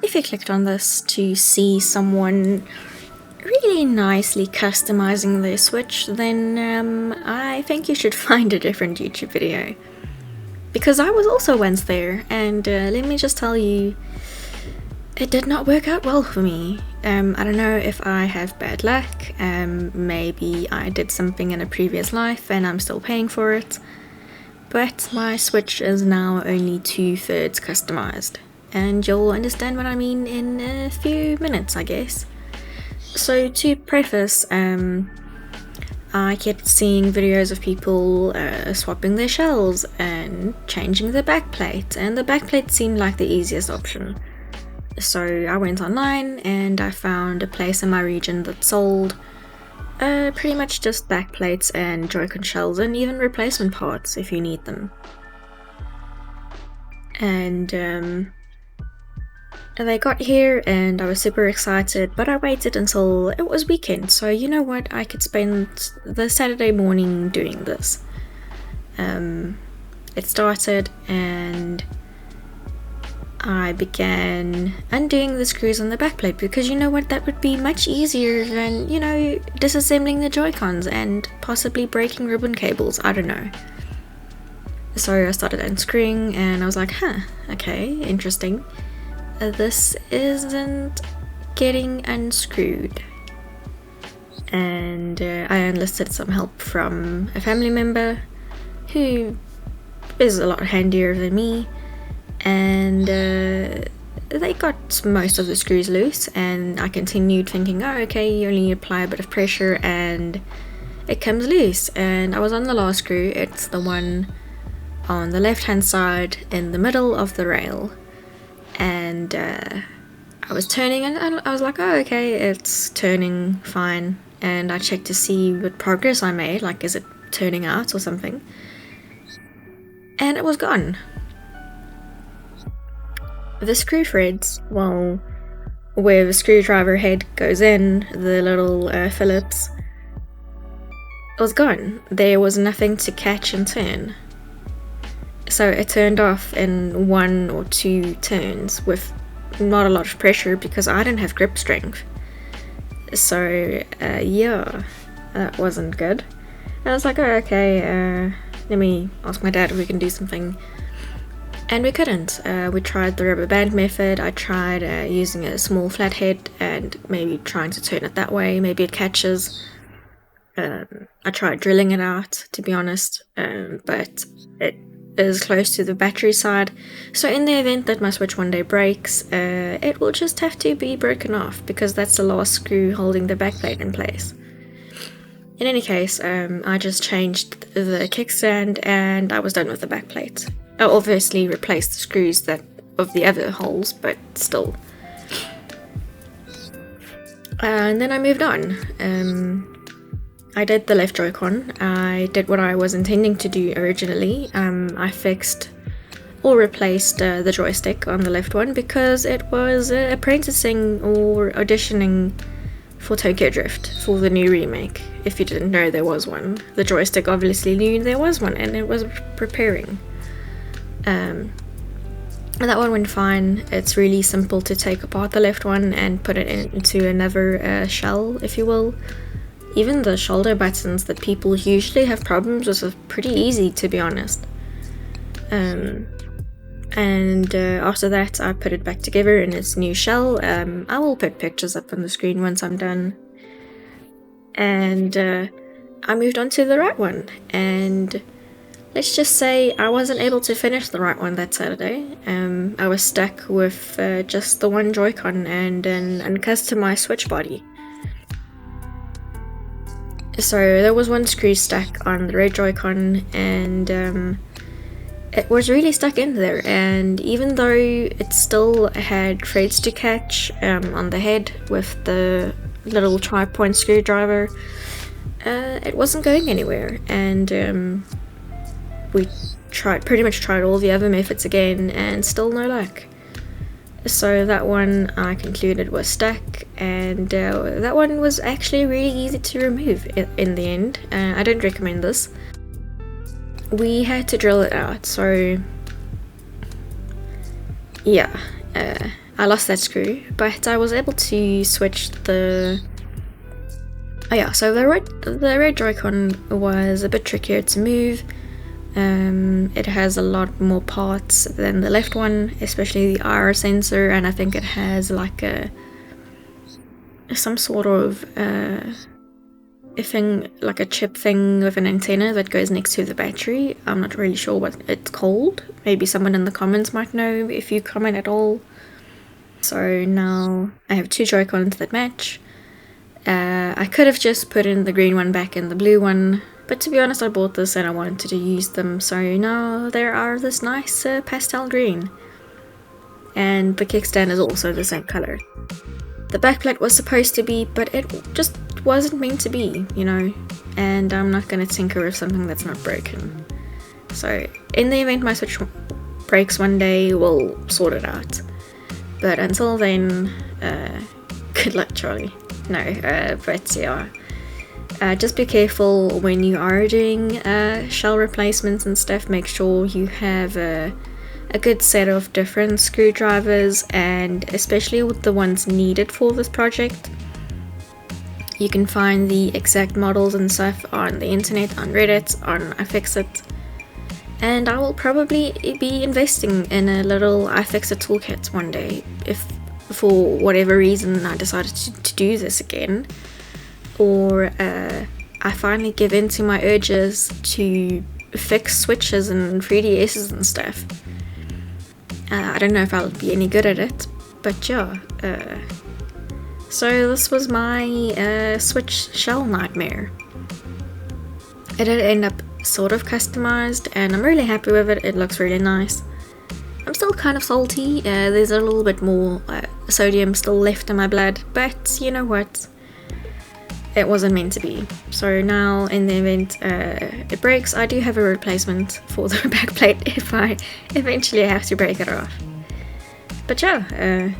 if you clicked on this to see someone really nicely customizing their Switch, then I think you should find a different YouTube video. Because I was also once there, and let me just tell you, it did not work out well for me. I don't know if I have bad luck, maybe I did something in a previous life and I'm still paying for it, but my Switch is now only 2/3 customized, and you'll understand what I mean in a few minutes, I guess. So to preface, I kept seeing videos of people swapping their shells and changing the backplate, and the backplate seemed like the easiest option. So I went online and I found a place in my region that sold pretty much just backplates and Joy-Con shells, and even replacement parts if you need them. And they got here and I was super excited, but I waited until it was weekend, so you know what, I could spend the Saturday morning doing this. It started and I began undoing the screws on the backplate, because you know what, that would be much easier than, you know, disassembling the Joy-Cons and possibly breaking ribbon cables, I don't know. So I started unscrewing and I was like, okay, interesting. This isn't getting unscrewed. And I enlisted some help from a family member who is a lot handier than me, and they got most of the screws loose, and I continued thinking, oh okay, you only apply a bit of pressure and it comes loose. And I was on the last screw. It's the one on the left hand side in the middle of the rail, and I was turning and I was like, oh okay, it's turning fine, and I checked to see what progress I made, like is it turning out or something, and it was gone. The screw threads, well, where the screwdriver head goes in, the little Phillips, it was gone. There was nothing to catch and turn. So it turned off in 1 or 2 turns with not a lot of pressure because I didn't have grip strength. So yeah, that wasn't good. And I was like, oh okay, let me ask my dad if we can do something. And we couldn't. We tried the rubber band method. I tried using a small flathead and maybe trying to turn it that way. Maybe it catches. I tried drilling it out, to be honest, but it is close to the battery side. So in the event that my Switch one day breaks, it will just have to be broken off, because that's the last screw holding the backplate in place. In any case, I just changed the kickstand and I was done with the backplate. I obviously replaced the screws that of the other holes, but still. And then I moved on. I did the left Joy-Con. I did what I was intending to do originally. I fixed or replaced the joystick on the left one because it was apprenticing or auditioning for Tokyo Drift, for the new remake. If you didn't know there was one. The joystick obviously knew there was one and it was preparing. And that one went fine. It's really simple to take apart the left one and put it into another shell, if you will. Even the shoulder buttons that people usually have problems with are pretty easy, to be honest. And after that I put it back together in its new shell. I will put pictures up on the screen once I'm done. And I moved on to the right one, and let's just say I wasn't able to finish the right one that Saturday. I was stuck with just the one Joy-Con and an uncustomized Switch body. So there was one screw stuck on the red Joy-Con, and it was really stuck in there, and even though it still had threads to catch on the head with the little tri-point screwdriver, it wasn't going anywhere. And we pretty much tried all the other methods again and still no luck. So that one I concluded was stuck, and that one was actually really easy to remove in the end. I don't recommend this. We had to drill it out, so yeah, I lost that screw, but I was able to switch the... Oh yeah, so the red Joy-Con was a bit trickier to move. It has a lot more parts than the left one, especially the IR sensor, and I think it has like some sort of a thing, like a chip thing with an antenna that goes next to the battery. I'm not really sure what it's called. Maybe someone in the comments might know if you comment at all. So now I have two Joy-Cons that match. I could have just put in the green one back in the blue one, but to be honest, I bought this and I wanted to use them, so now there are this nice pastel green. And the kickstand is also the same color. The backplate was supposed to be, but it just wasn't meant to be, you know, and I'm not going to tinker with something that's not broken. So in the event my Switch breaks one day, we'll sort it out. But until then, good luck, Charlie. No, but yeah, just be careful when you are doing shell replacements and stuff. Make sure you have a good set of different screwdrivers, and especially with the ones needed for this project. You can find the exact models and stuff on the internet, on Reddit, on iFixit, and I will probably be investing in a little iFixit toolkit one day if for whatever reason I decided to do this again, or I finally give in to my urges to fix Switches and 3DSs and stuff. I don't know if I'll be any good at it, but yeah. So this was my Switch shell nightmare. It did end up sort of customized, and I'm really happy with it. It looks really nice. I'm still kind of salty. There's a little bit more sodium still left in my blood, but you know what? It wasn't meant to be. So now, in the event it breaks, I do have a replacement for the backplate if I eventually have to break it off. But yeah,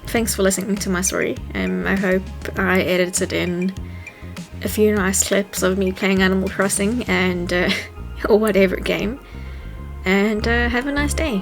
thanks for listening to my story. I hope I edited in a few nice clips of me playing Animal Crossing and or whatever game. And have a nice day.